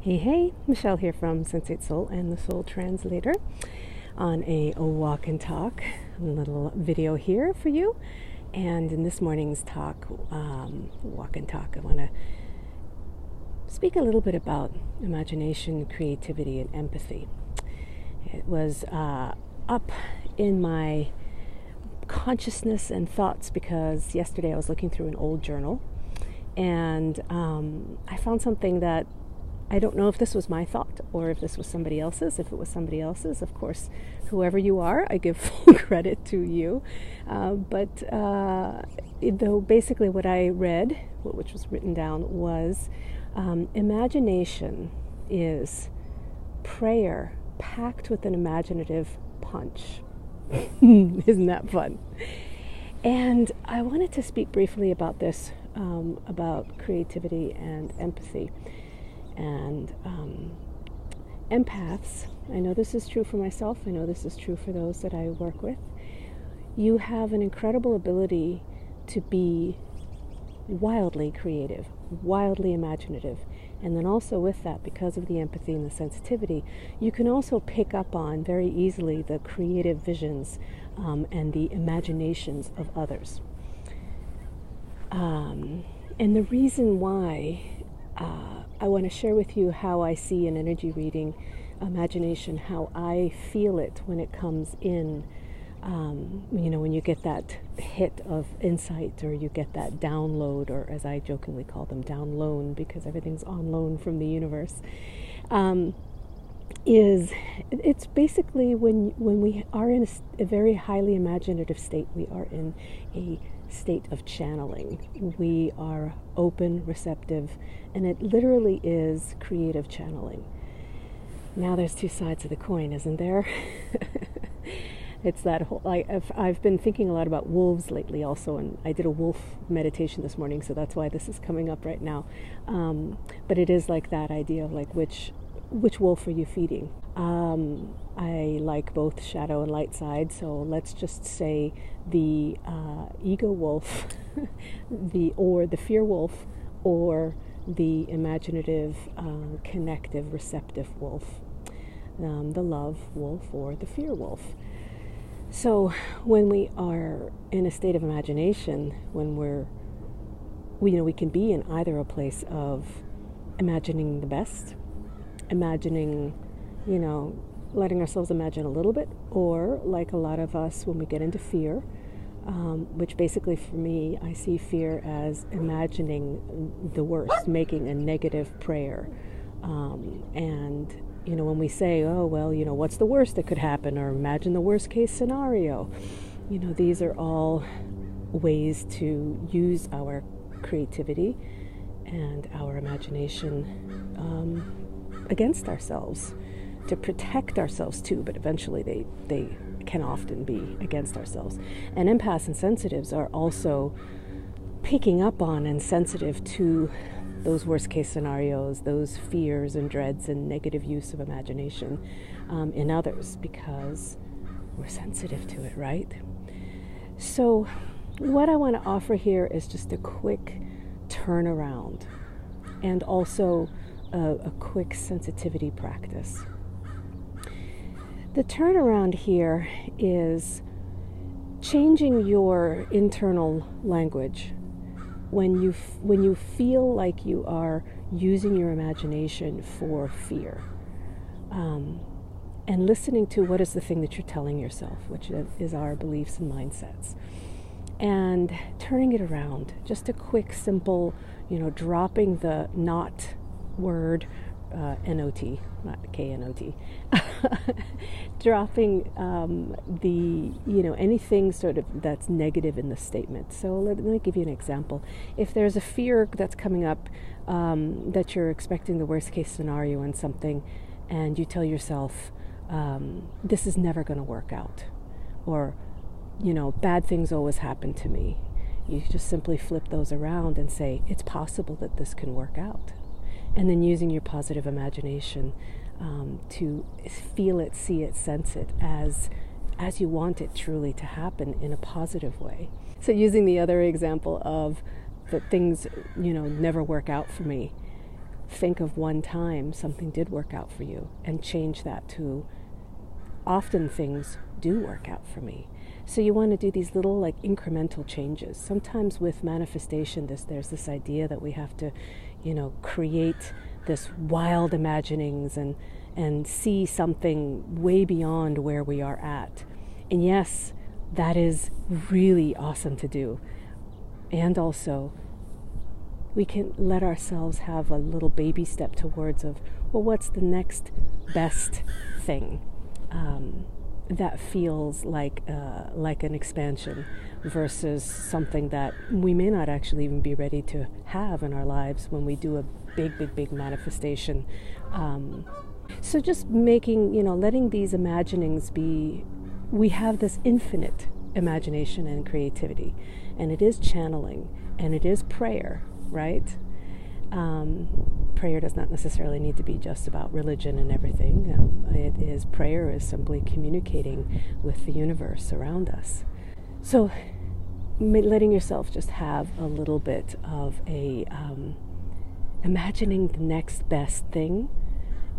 Hey, Michelle here from Sensate Soul and the Soul Translator on a walk and talk, a little video here for you. And in this morning's talk, walk and talk, I want to speak a little bit about imagination, creativity, and empathy. It was up in my consciousness and thoughts because yesterday I was looking through an old journal and I found something that I don't know if this was my thought or if this was somebody else's. If it was somebody else's, of course, whoever you are, I give full credit to you. But though basically what I read, which was written down, was imagination is prayer packed with an imaginative punch. Isn't that fun? And I wanted to speak briefly about this, about creativity and empathy. And empaths, I know this is true for myself, I know this is true for those that I work with. You have an incredible ability to be wildly creative, wildly imaginative. And then also with that, because of the empathy and the sensitivity, you can also pick up on very easily the creative visions and the imaginations of others. And the reason why I want to share with you how I see an energy reading imagination, how I feel it when it comes in, when you get that hit of insight or you get that download, or as I jokingly call them, down loan, because everything's on loan from the universe, it's basically when we are in a very highly imaginative state, we are in a state of channeling. We are open, receptive, and it literally is creative channeling. Now there's two sides of the coin, isn't there? It's that whole, I've been thinking a lot about wolves lately also, and I did a wolf meditation this morning, so that's why this is coming up right now. But it is like that idea of like which wolf are you feeding? I like both shadow and light side, so let's just say the ego wolf, the fear wolf, or the imaginative, connective, receptive wolf, the love wolf or the fear wolf. So when we are in a state of imagination, when we can be in either a place of imagining the best, imagining, letting ourselves imagine a little bit, or like a lot of us when we get into fear, which basically for me, I see fear as imagining the worst, making a negative prayer. And, when we say, oh, well, what's the worst that could happen, or imagine the worst case scenario, these are all ways to use our creativity and our imagination against ourselves, to protect ourselves too, but eventually they can often be against ourselves. And empaths and sensitives are also picking up on and sensitive to those worst case scenarios, those fears and dreads and negative use of imagination in others, because we're sensitive to it, right? So what I want to offer here is just a quick turnaround and also a quick sensitivity practice. The turnaround here is changing your internal language when you feel like you are using your imagination for fear, and listening to what is the thing that you're telling yourself, which is our beliefs and mindsets, and turning it around. Just a quick, simple, dropping the not word, N-O-T, not K-N-O-T, dropping anything sort of that's negative in the statement. So let me give you an example. If there's a fear that's coming up, that you're expecting the worst case scenario in something, and you tell yourself, this is never going to work out, or, bad things always happen to me. You just simply flip those around and say, it's possible that this can work out. And then using your positive imagination to feel it, see it, sense it as you want it truly to happen in a positive way. So using the other example of that things, never work out for me, think of one time something did work out for you and change that to often things do work out for me. So you want to do these little like incremental changes. Sometimes with manifestation, there's this idea that we have to, create this wild imaginings and see something way beyond where we are at. And yes, that is really awesome to do. And also, we can let ourselves have a little baby step towards what's the next best thing that feels like an expansion versus something that we may not actually even be ready to have in our lives when we do a big manifestation. So just letting these imaginings be, we have this infinite imagination and creativity, and it is channeling, and it is prayer, right? Prayer does not necessarily need to be just about religion and everything. Prayer is simply communicating with the universe around us. So letting yourself just have a little bit of imagining the next best thing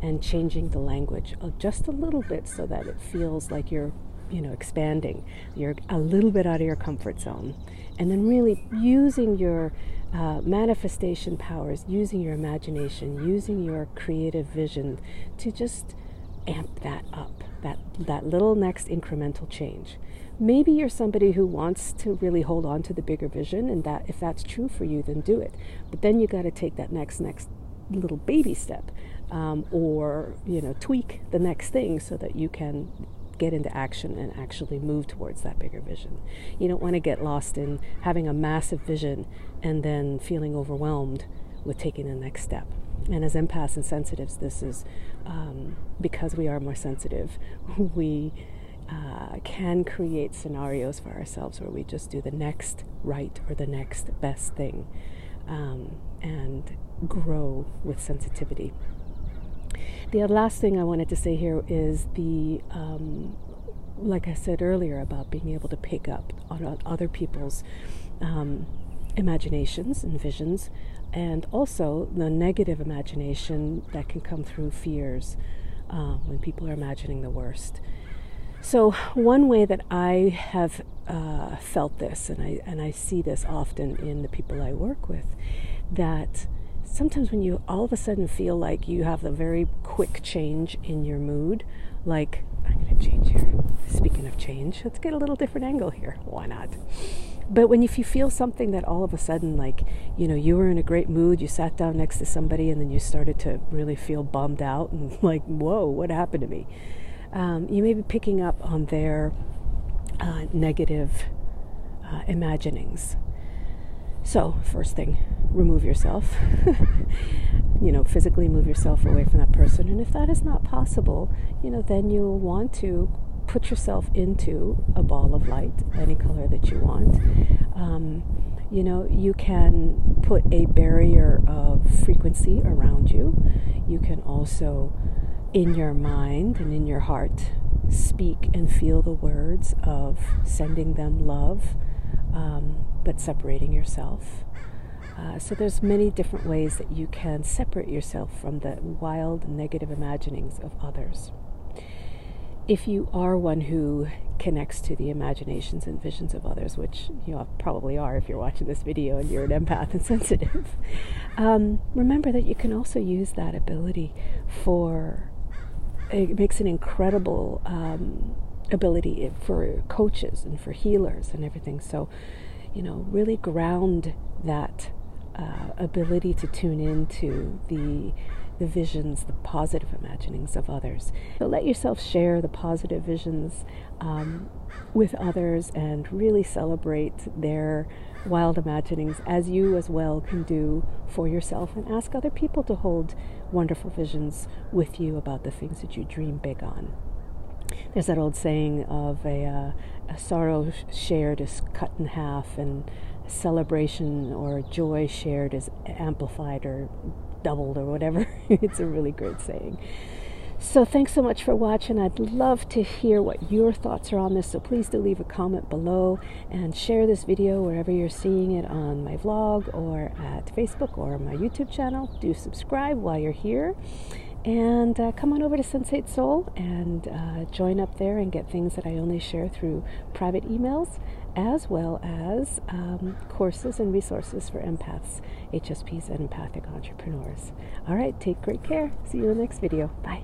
and changing the language just a little bit so that it feels like you're expanding. You're a little bit out of your comfort zone. And then really using your manifestation powers, using your imagination, using your creative vision to just amp that up, that little next incremental change. Maybe you're somebody who wants to really hold on to the bigger vision, and that if that's true for you, then do it. But then you got to take that next little baby step, or tweak the next thing so that you can get into action and actually move towards that bigger vision. You don't want to get lost in having a massive vision and then feeling overwhelmed with taking the next step. And as empaths and sensitives, this is because we are more sensitive, we can create scenarios for ourselves where we just do the next right or the next best thing, and grow with sensitivity. The last thing I wanted to say here is like I said earlier, about being able to pick up on other people's imaginations and visions, and also the negative imagination that can come through fears when people are imagining the worst. So one way that I have felt this, and I see this often in the people I work with, that sometimes when you all of a sudden feel like you have a very quick change in your mood, like, I'm going to change here. Speaking of change, let's get a little different angle here. Why not? But if you feel something that all of a sudden, like, you were in a great mood, you sat down next to somebody and then you started to really feel bummed out and like, whoa, what happened to me? You may be picking up on their negative imaginings. So, first thing, remove yourself. Physically move yourself away from that person. And if that is not possible, then you'll want to put yourself into a ball of light, any color that you want. You can put a barrier of frequency around you. You can also, in your mind and in your heart, speak and feel the words of sending them love, but separating yourself. So there's many different ways that you can separate yourself from the wild negative imaginings of others. If you are one who connects to the imaginations and visions of others, which you probably are if you're watching this video and you're an empath and sensitive, remember that you can also use that ability it makes an incredible ability for coaches and for healers and everything. So, really ground that ability to tune into the visions, the positive imaginings of others. So let yourself share the positive visions with others and really celebrate their wild imaginings, as you as well can do for yourself, and ask other people to hold wonderful visions with you about the things that you dream big on. There's that old saying of a sorrow shared is cut in half, and celebration or joy shared is amplified or doubled or whatever. It's a really great saying. So thanks so much for watching. I'd love to hear what your thoughts are on this, so please do leave a comment below and share this video wherever you're seeing it, on my vlog or at Facebook or my YouTube channel. Do subscribe while you're here, and come on over to Sensate Soul and join up there and get things that I only share through private emails, as well as courses and resources for empaths, HSPs, and empathic entrepreneurs. All right, take great care. See you in the next video. Bye.